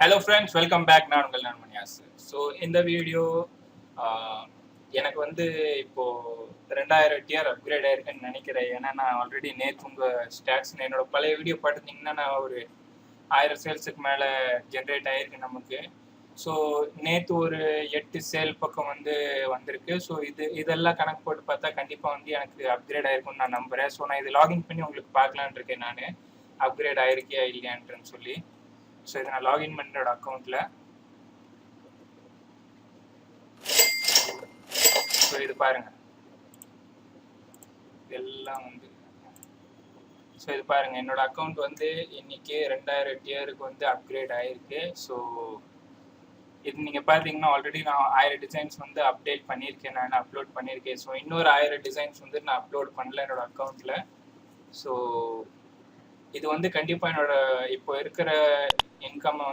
Hello friends, welcome back. நான் உங்கள் நண்பன் யாசர். ஸோ இந்த வீடியோ எனக்கு வந்து இப்போது 2000 டியர் அப்கிரேட் ஆயிருக்குன்னு நினைக்கிறேன். ஏன்னா நான் ஆல்ரெடி நேற்று உங்கள் ஸ்டாட்ஸ் என்னோட பழைய வீடியோ பார்த்துட்டிங்கன்னா நான் ஒரு 1000 சேல்ஸுக்கு மேலே ஜென்ரேட் ஆகிருக்கு நமக்கு. ஸோ நேற்று ஒரு 8 சேல் பக்கம் வந்திருக்கு. ஸோ இதெல்லாம் கணக்கு போட்டு பார்த்தா கண்டிப்பாக எனக்கு அப்கிரேட் ஆயிருக்குன்னு நான் நம்புகிறேன். ஸோ நான் இது லாகின் பண்ணி உங்களுக்கு பார்க்கலான் இருக்கேன், நான் அப்கிரேட் ஆயிருக்கியா இல்லையான்ட்டுன்னு சொல்லி. ஸோ இதை நான் லாகின் பண்ணோட அக்கௌண்ட்டில். ஸோ இது பாருங்கள், இதெல்லாம் ஸோ இது பாருங்கள், என்னோட அக்கௌண்ட் இன்னைக்கு 2000 டியருக்கு அப்கிரேட் ஆகிருக்கு. ஸோ இது நீங்கள் பார்த்தீங்கன்னா ஆல்ரெடி நான் 1000 டிசைன்ஸ் அப்டேட் பண்ணியிருக்கேன், நான் அப்லோட் பண்ணியிருக்கேன். ஸோ இன்னொரு 1000 டிசைன்ஸ் நான் அப்லோட் பண்ணல என்னோட அக்கௌண்ட்டில். ஸோ இது கண்டிப்பாக என்னோட இப்போ இருக்கிற இன்கம்மை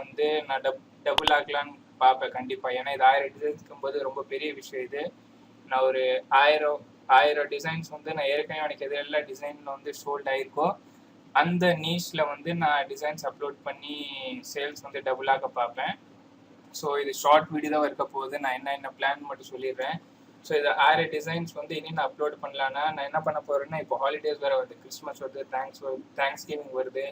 நான் டபுள் ஆக்கலான்னு பார்ப்பேன் கண்டிப்பாக. ஏன்னா இது 1000 டிசைன்ஸ்க்கும் போது ரொம்ப பெரிய விஷயம். இது நான் ஒரு 1000 டிசைன்ஸ் நான் ஏற்கனவே எனக்கு எது எல்லா டிசைனில் சோல்ட் ஆகிருக்கோ அந்த நீஷில் நான் டிசைன்ஸ் அப்லோட் பண்ணி சேல்ஸ் டபுள் ஆக்க பார்ப்பேன். ஸோ இது ஷார்ட் வீடியோ தான் இருக்க போகுது. நான் என்ன பிளான் மட்டும் சொல்லிடுறேன். ஸோ இது 1000 டிசைன்ஸ் இனி நான் அப்லோட் பண்ணலான்னா நான் என்ன பண்ண போகிறேன்னா, இப்போ ஹாலிடேஸ் வேறு வருது, கிறிஸ்மஸ் வருது, தேங்க்ஸ் கிவிங் வருது,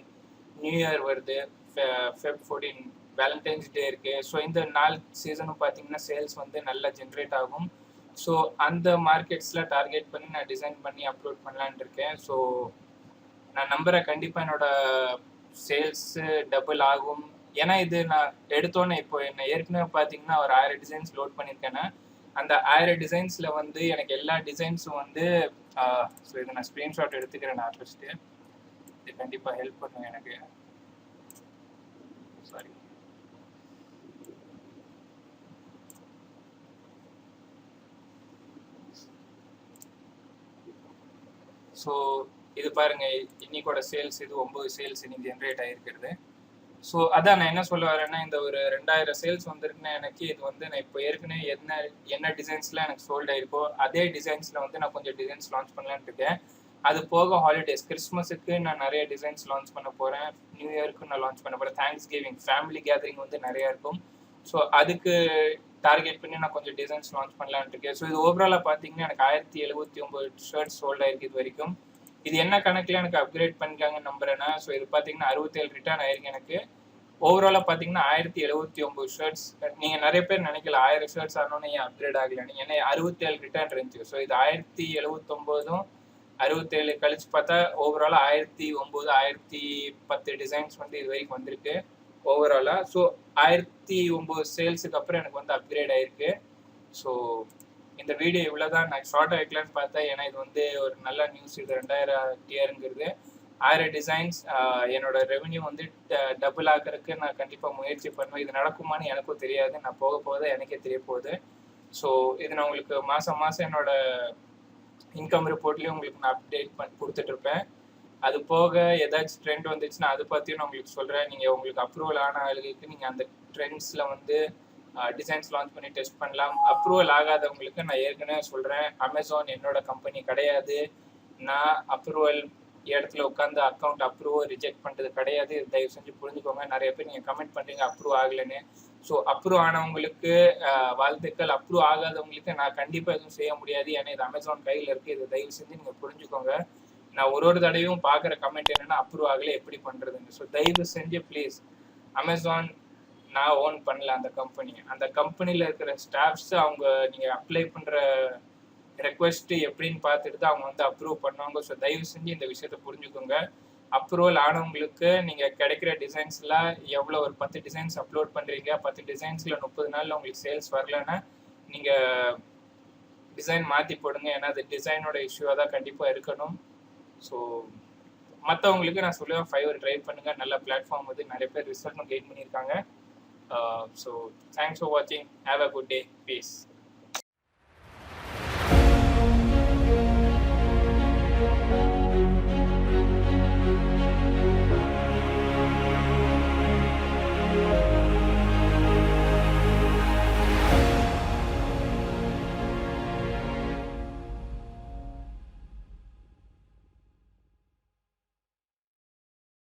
நியூ இயர் வருது, Feb 14 வேலண்டைன்ஸ் டே இருக்குது. ஸோ இந்த 4 சீசனும் பார்த்தீங்கன்னா சேல்ஸ் நல்லா ஜென்ரேட் ஆகும். ஸோ அந்த மார்க்கெட்ஸில் டார்கெட் பண்ணி நான் டிசைன் பண்ணி அப்லோட் பண்ணலான் இருக்கேன். ஸோ நான் நம்புகிறேன் கண்டிப்பாக என்னோட சேல்ஸு டபுள் ஆகும். ஏன்னா இது நான் எடுத்தோன்னே இப்போ என்ன ஏற்கனவே பார்த்தீங்கன்னா ஒரு 1000 டிசைன்ஸ் லோட் பண்ணியிருக்கேன்னா அந்த 1000 டிசைன்ஸில் எனக்கு எல்லா டிசைன்ஸும் ஸோ இதை நான் ஸ்க்ரீன்ஷாட் எடுத்துக்கிறேன். நான் ஃபஸ்ட்டு இது கண்டிப்பாக ஹெல்ப் பண்ணுவேன் எனக்கு. சாரி, ஸோ இது பாருங்கள், இன்னைக்கோட சேல்ஸ் இது 9 சேல்ஸ் இன்னைக்கு ஜென்ரேட் ஆகிருக்கிறது. ஸோ அதான் நான் என்ன சொல்ல வரேன்னா, இந்த ஒரு 2000 சேல்ஸ் வந்திருக்குன்னா எனக்கு இது நான் இப்போ ஏற்கனவே என்ன டிசைன்ஸ்லாம் எனக்கு சோல்ட் ஆயிருக்கோ அதே டிசைன்ஸில் நான் கொஞ்சம் டிசைன்ஸ் லான்ச் பண்ணலான்னு இருக்கேன். அது போக ஹாலிடேஸ், கிறிஸ்மஸுக்கு நான் நிறைய டிசைன்ஸ் லான்ச் பண்ண போகிறேன், நியூ இயருக்கு நான் லான்ச் பண்ண போகிறேன், தேங்க்ஸ் கிவிங், ஃபேமிலி கேதரிங் நிறையா இருக்கும். ஸோ அதுக்கு டார்கெட் பண்ணி நான் கொஞ்சம் டிசைன்ஸ் லான்ச் பண்ணலான்னு இருக்கேன். ஸோ இது ஓவராலாக பார்த்தீங்கன்னா எனக்கு 1079 ஷர்ட்ஸ் சோல்ட் ஆயிருக்கு இது வரைக்கும். இது என்ன கணக்கில் எனக்கு அப்கிரேட் பண்ணிக்காங்கன்னு நம்புறேன்னா, ஸோ இது பார்த்தீங்கன்னா 67 ரிட்டர்ன் ஆயிருக்கு எனக்கு. ஓவராலாக பார்த்தீங்கன்னா 1079 ஷர்ட்ஸ். நீங்கள் நிறைய பேர் நினைக்கல 1000 ஷர்ட்ஸ் ஆனோன்னு ஏன் அப்கிரேட் ஆகலைன்னு. ஏன்னா 67 ரிட்டர்ன் இருந்துச்சு. ஸோ இது 1079 67 கழிச்சு பார்த்தா ஓவராலாக 1009 1010 டிசைன்ஸ் இது வரைக்கும் வந்திருக்கு ஓவராலாக. ஸோ 1009 சேல்ஸுக்கு அப்புறம் எனக்கு அப்கிரேட் ஆயிருக்கு. ஸோ இந்த வீடியோ இவ்வளோ தான். நான் ஷார்ட்டாக வைக்கலான்னு பார்த்தேன், ஏன்னா இது ஒரு நல்ல நியூஸ். இது 2000 டியருங்கிறது 1000 டிசைன்ஸ். என்னோட ரெவன்யூ டபுள் ஆகிறதுக்கு நான் கண்டிப்பாக முயற்சி பண்ணுவேன். இது நடக்குமான்னு எனக்கும் தெரியாது, நான் போக போக எனக்கே தெரிய போகுது. ஸோ இது நான் உங்களுக்கு மாதம் என்னோட இன்கம் ரிப்போர்ட்லேயும் உங்களுக்கு நான் அப்டேட் கொடுத்துட்ருப்பேன். அது போக ஏதாச்சும் ட்ரெண்ட் வந்துச்சுன்னா அதை பற்றியும் நான் உங்களுக்கு சொல்கிறேன். நீங்கள் உங்களுக்கு அப்ரூவல் ஆன ஆளுகளுக்கு நீங்கள் அந்த ட்ரெண்ட்ஸில் டிசைன்ஸ் லான்ச் பண்ணி டெஸ்ட் பண்ணலாம். அப்ரூவல் ஆகாதவங்களுக்கு நான் ஏற்கனவே சொல்கிறேன், அமேசான் என்னோட கம்பெனி கிடையாது. நான் அப்ரூவல் இடத்துல உட்காந்து அக்கௌண்ட் அப்ரூவல் ரிஜெக்ட் பண்ணுறது கிடையாது. தயவு செஞ்சு புரிஞ்சுக்கோங்க. நிறைய பேர் நீங்கள் கமெண்ட் பண்ணுறீங்க அப்ரூவ் ஆகலைன்னு. ஸோ அப்ரூவ் ஆனவங்களுக்கு வாழ்த்துக்கள். அப்ரூவ் ஆகாதவங்களுக்கு நான் கண்டிப்பாக எதுவும் செய்ய முடியாது, ஏன்னா இது அமேசான் கையில் இருக்குது. இதை தயவு செஞ்சு நீங்கள் புரிஞ்சுக்கோங்க. நான் ஒரு தடவையும் பார்க்குற கமெண்ட் என்னென்னா அப்ரூவ் ஆகலை எப்படி பண்ணுறதுன்னு. ஸோ தயவு செஞ்சு ப்ளீஸ், அமேசான் நான் ஓன் பண்ணல அந்த கம்பெனியில் இருக்கிற ஸ்டாஃப்ஸ் அவங்க நீங்கள் அப்ளை பண்ணுற ரெக்வெஸ்ட்டு எப்படின்னு பார்த்துட்டு தான் அவங்க அப்ரூவ் பண்ணுவாங்க. ஸோ தயவு செஞ்சு இந்த விஷயத்த புரிஞ்சுக்கோங்க. அப்ரூவல் ஆனவங்களுக்கு நீங்கள் கிடைக்கிற டிசைன்ஸில் எவ்வளோ ஒரு 10 டிசைன்ஸ் அப்லோட் பண்ணுறீங்க, 10 டிசைன்ஸில் 30 நாளில் உங்களுக்கு சேல்ஸ் வரலன்னா நீங்கள் டிசைன் மாற்றி போடுங்க. ஏன்னா அது டிசைனோட இஷ்யூவாக தான் கண்டிப்பாக இருக்கணும். ஸோ மற்றவங்களுக்கு நான் சொல்லுவேன், ஃபைவர் ட்ரை பண்ணுங்கள். நல்ல பிளாட்ஃபார்ம் நிறைய பேர் ரிசல்ட்டும் கெயின் பண்ணியிருக்காங்க. So thanks for watching. Have a good day. Peace.